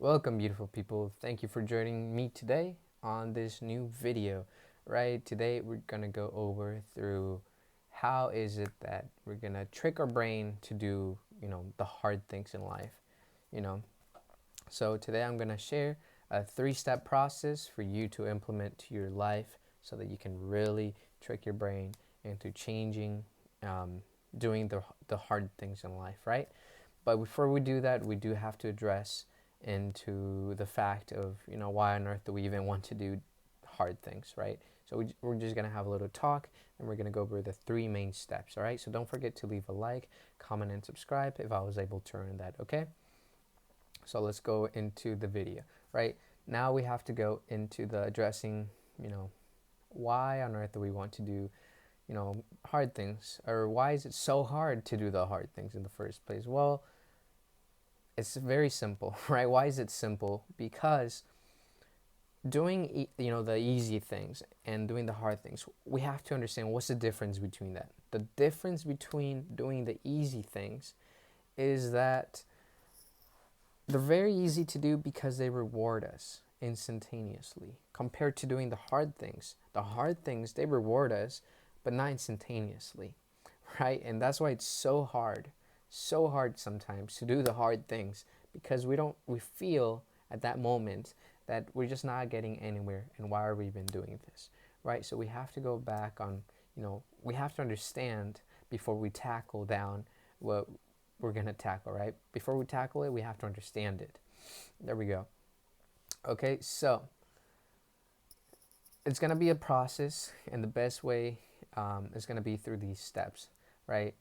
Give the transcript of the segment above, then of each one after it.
Welcome, beautiful people. Thank you for joining me today on this new video. Right, today we're gonna go over through how is it that we're gonna trick our brain to do, the hard things in life. You know, so today I'm gonna share a three-step process for you to implement to your life so that you can really trick your brain into changing, doing the hard things in life. Right. But before we do that, we do have to address into the fact of, why on earth do we even want to do hard things, right? So we're just going to have a little talk, and we're going to go over the three main steps, all right? So don't forget to leave a like, comment, and subscribe if I was able to earn that, okay? So let's go into the video, right? Now we have to go into the addressing, why on earth do we want to do, hard things? Or why is it so hard to do the hard things in the first place? Well, it's very simple, right? Why is it simple? Because doing the easy things and doing the hard things, we have to understand what's the difference between that. The difference between doing the easy things is that they're very easy to do because they reward us instantaneously compared to doing the hard things. The hard things, they reward us but not instantaneously, right? And that's why it's so hard sometimes to do the hard things, because we feel at that moment that we're just not getting anywhere, and why are we even doing this, right? So we have to go back on, we have to understand before we tackle down what we're going to tackle, right? Before we tackle it, we have to understand it. There we go. Okay, so it's going to be a process, and the best way is going to be through these steps, right?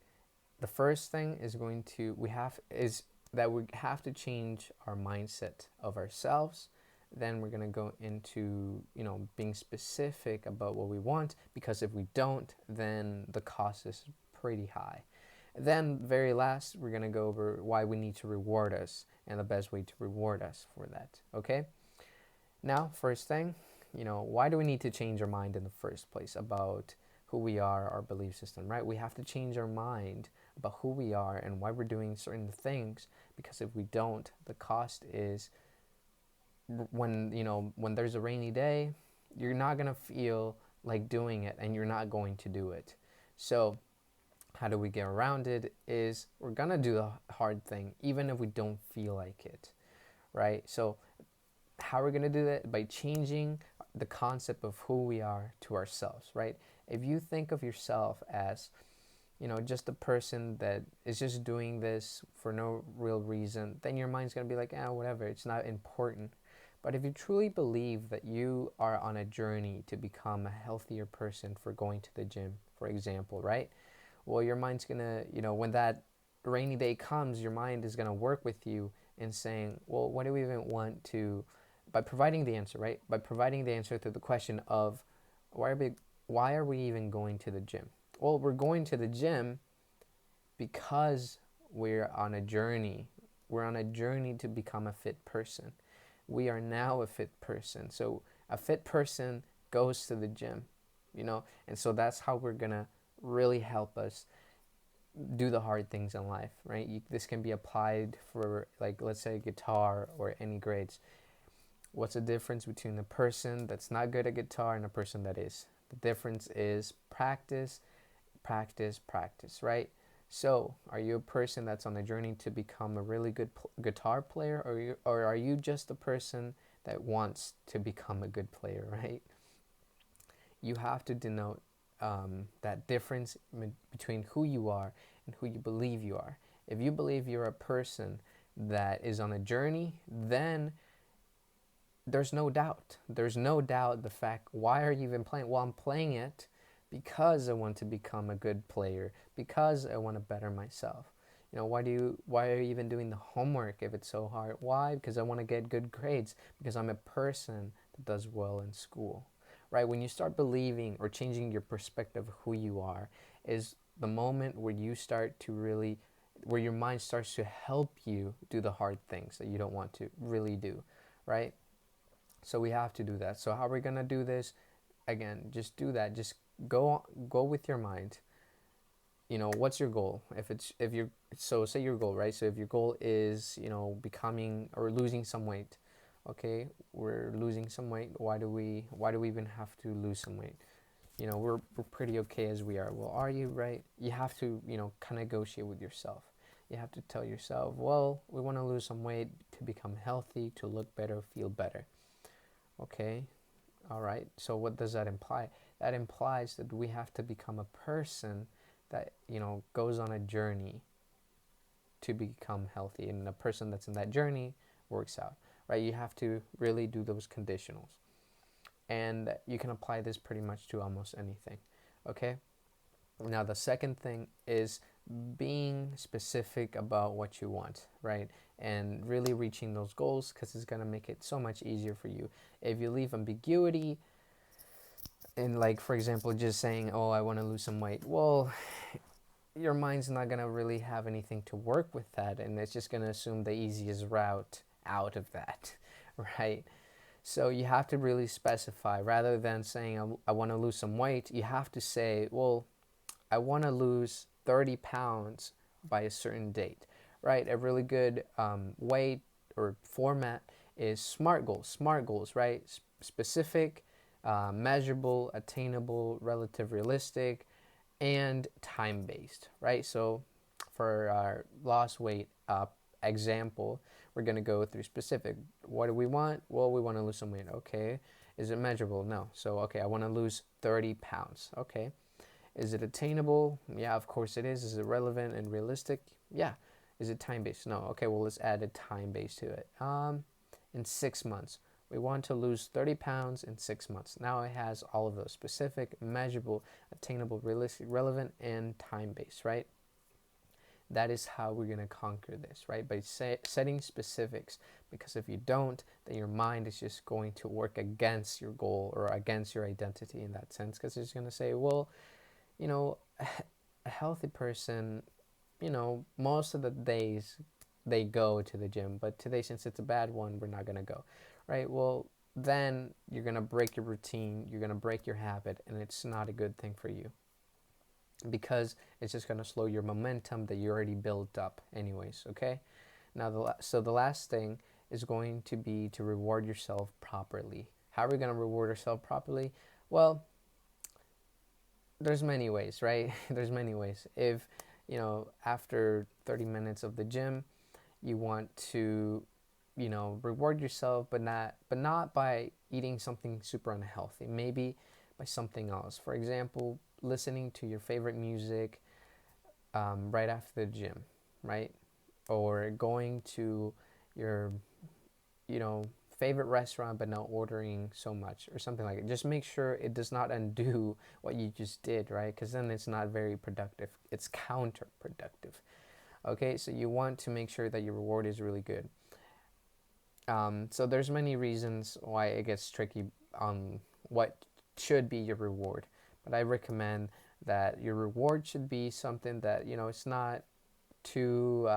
The first thing is that we have to change our mindset of ourselves. Then we're going to go into, being specific about what we want, because if we don't, then the cost is pretty high. Then very last, we're going to go over why we need to reward us and the best way to reward us for that. Okay? Now, first thing, why do we need to change our mind in the first place about who we are, our belief system, right? We have to change our mind about who we are and why we're doing certain things, because if we don't, the cost is when there's a rainy day, you're not going to feel like doing it, and you're not going to do it. So how do we get around it is we're going to do the hard thing even if we don't feel like it, right? So how are we going to do that? By changing the concept of who we are to ourselves, right? If you think of yourself as, just a person that is just doing this for no real reason, then your mind's going to be like, whatever, it's not important. But if you truly believe that you are on a journey to become a healthier person for going to the gym, for example, right? Well, your mind's going to, when that rainy day comes, your mind is going to work with you in saying, well, what do we even want to, by providing the answer, right? By providing the answer to the question of why are we even going to the gym? Well, we're going to the gym because we're on a journey. We're on a journey to become a fit person. We are now a fit person. So a fit person goes to the gym, and so that's how we're going to really help us do the hard things in life, right? This can be applied for, like, let's say guitar or any grades. What's the difference between a person that's not good at guitar and a person that is? The difference is practice, practice, practice, right? So, are you a person that's on a journey to become a really good guitar player, or are you just a person that wants to become a good player, right? You have to denote that difference between who you are and who you believe you are. If you believe you're a person that is on a journey, then there's no doubt. There's no doubt the fact, why are you even playing? Well, I'm playing it because I want to become a good player, because I want to better myself. Why are you even doing the homework if it's so hard? Why? Because I want to get good grades, because I'm a person that does well in school. Right? When you start believing or changing your perspective of who you are, is the moment where you start to really, where your mind starts to help you do the hard things that you don't want to really do, right? So we have to do that. So how are we going to do this? Again, just do that. Just go with your mind. what's your goal? If you're so say your goal, right? So if your goal is, becoming or losing some weight, okay, we're losing some weight. Why do we even have to lose some weight? We're pretty okay as we are. Well, are you, right? You have to, kind of negotiate with yourself. You have to tell yourself, well, we want to lose some weight to become healthy, to look better, feel better. Okay, all right. So what does that imply? That implies that we have to become a person that, goes on a journey to become healthy, and a person that's in that journey works out, right? You have to really do those conditionals. And you can apply this pretty much to almost anything. Okay? Now, the second thing is being specific about what you want, right? And really reaching those goals, because it's going to make it so much easier for you. If you leave ambiguity in, like, for example, just saying, oh, I want to lose some weight, well, your mind's not going to really have anything to work with that, and it's just going to assume the easiest route out of that, right? So you have to really specify. Rather than saying, I want to lose some weight, you have to say, well, I want to lose 30 pounds by a certain date, right? A really good way or format is SMART goals. SMART goals, right? Specific, measurable, attainable, relative, realistic, and time-based, right? So for our lost weight example, we're going to go through specific. What do we want? Well, we want to lose some weight. Okay. Is it measurable? No. So, okay, I want to lose 30 pounds. Okay. Is it attainable? Yeah, of course it is. Is it relevant and realistic? Yeah. Is it time-based? No. Okay, well, let's add a time base to it. In 6 months. We want to lose 30 pounds in 6 months. Now it has all of those: specific, measurable, attainable, realistic, relevant, and time-based, right? That is how we're going to conquer this, right? By setting specifics. Because if you don't, then your mind is just going to work against your goal or against your identity in that sense. Because it's going to say, well, you know, a healthy person, most of the days they go to the gym, but today, since it's a bad one, we're not going to go, right? Well, then you're going to break your routine, you're going to break your habit, and it's not a good thing for you, because it's just going to slow your momentum that you already built up anyways. Okay, now so the last thing is going to be to reward yourself properly. How are we going to reward ourselves properly? Well, there's many ways, right? There's many ways. If after 30 minutes of the gym, you want to reward yourself, but not by eating something super unhealthy, maybe by something else. For example, listening to your favorite music right after the gym, right? Or going to your, favorite restaurant, but not ordering so much or something like it. Just make sure it does not undo what you just did, right? Because then it's not very productive. It's counterproductive. Okay, so you want to make sure that your reward is really good. So there's many reasons why it gets tricky on what should be your reward, but I recommend that your reward should be something that it's not too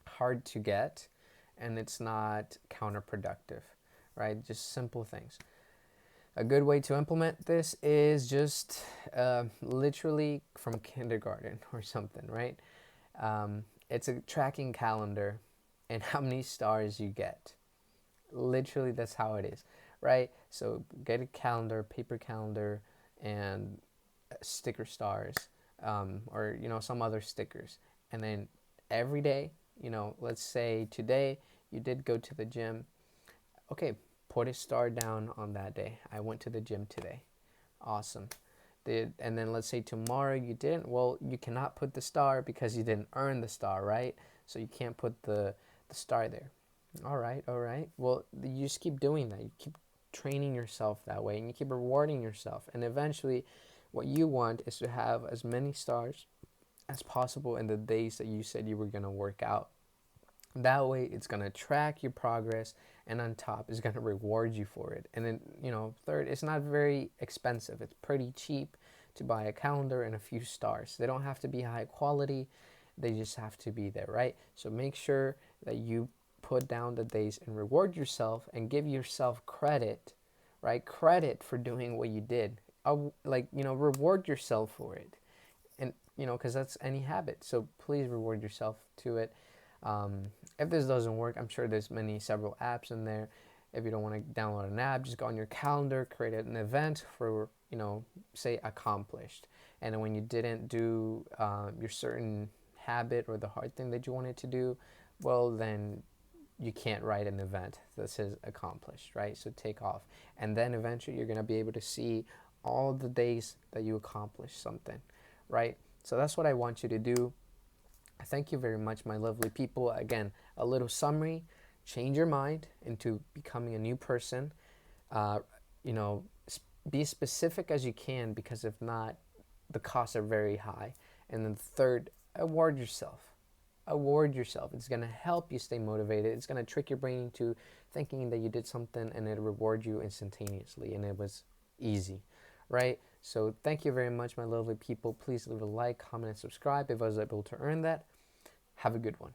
hard to get, and it's not counterproductive, right? Just simple things. A good way to implement this is just literally from kindergarten or something, right? It's a tracking calendar and how many stars you get. Literally, that's how it is, right? So get a calendar, paper calendar, and sticker stars, or some other stickers, and then every day, let's say today you did go to the gym. Okay, put a star down on that day. I went to the gym today. Awesome. And then let's say tomorrow you didn't. Well, you cannot put the star because you didn't earn the star, right? So you can't put the star there. All right. Well, you just keep doing that. You keep training yourself that way, and you keep rewarding yourself. And eventually, what you want is to have as many stars as possible in the days that you said you were going to work out. That way, it's going to track your progress, and on top, it's going to reward you for it. And then, third, it's not very expensive. It's pretty cheap to buy a calendar and a few stars. They don't have to be high quality. They just have to be there, right? So make sure that you put down the days and reward yourself and give yourself credit, right? Credit for doing what you did. Reward yourself for it. And because that's any habit. So please reward yourself to it. If this doesn't work, I'm sure there's several apps in there. If you don't want to download an app, just go on your calendar, create an event for, say accomplished. And then when you didn't do your certain habit or the hard thing that you wanted to do, well, then you can't write an event that says accomplished, right? So take off. And then eventually you're going to be able to see all the days that you accomplished something, right? So that's what I want you to do. Thank you very much, my lovely people. Again, a little summary: change your mind into becoming a new person. Uh, you know, be as specific as you can, because if not, the costs are very high. And then third, award yourself. Award yourself. It's going to help you stay motivated. It's going to trick your brain into thinking that you did something and it'll reward you instantaneously, and it was easy, right? So thank you very much, my lovely people. Please leave a like, comment, and subscribe if I was able to earn that. Have a good one.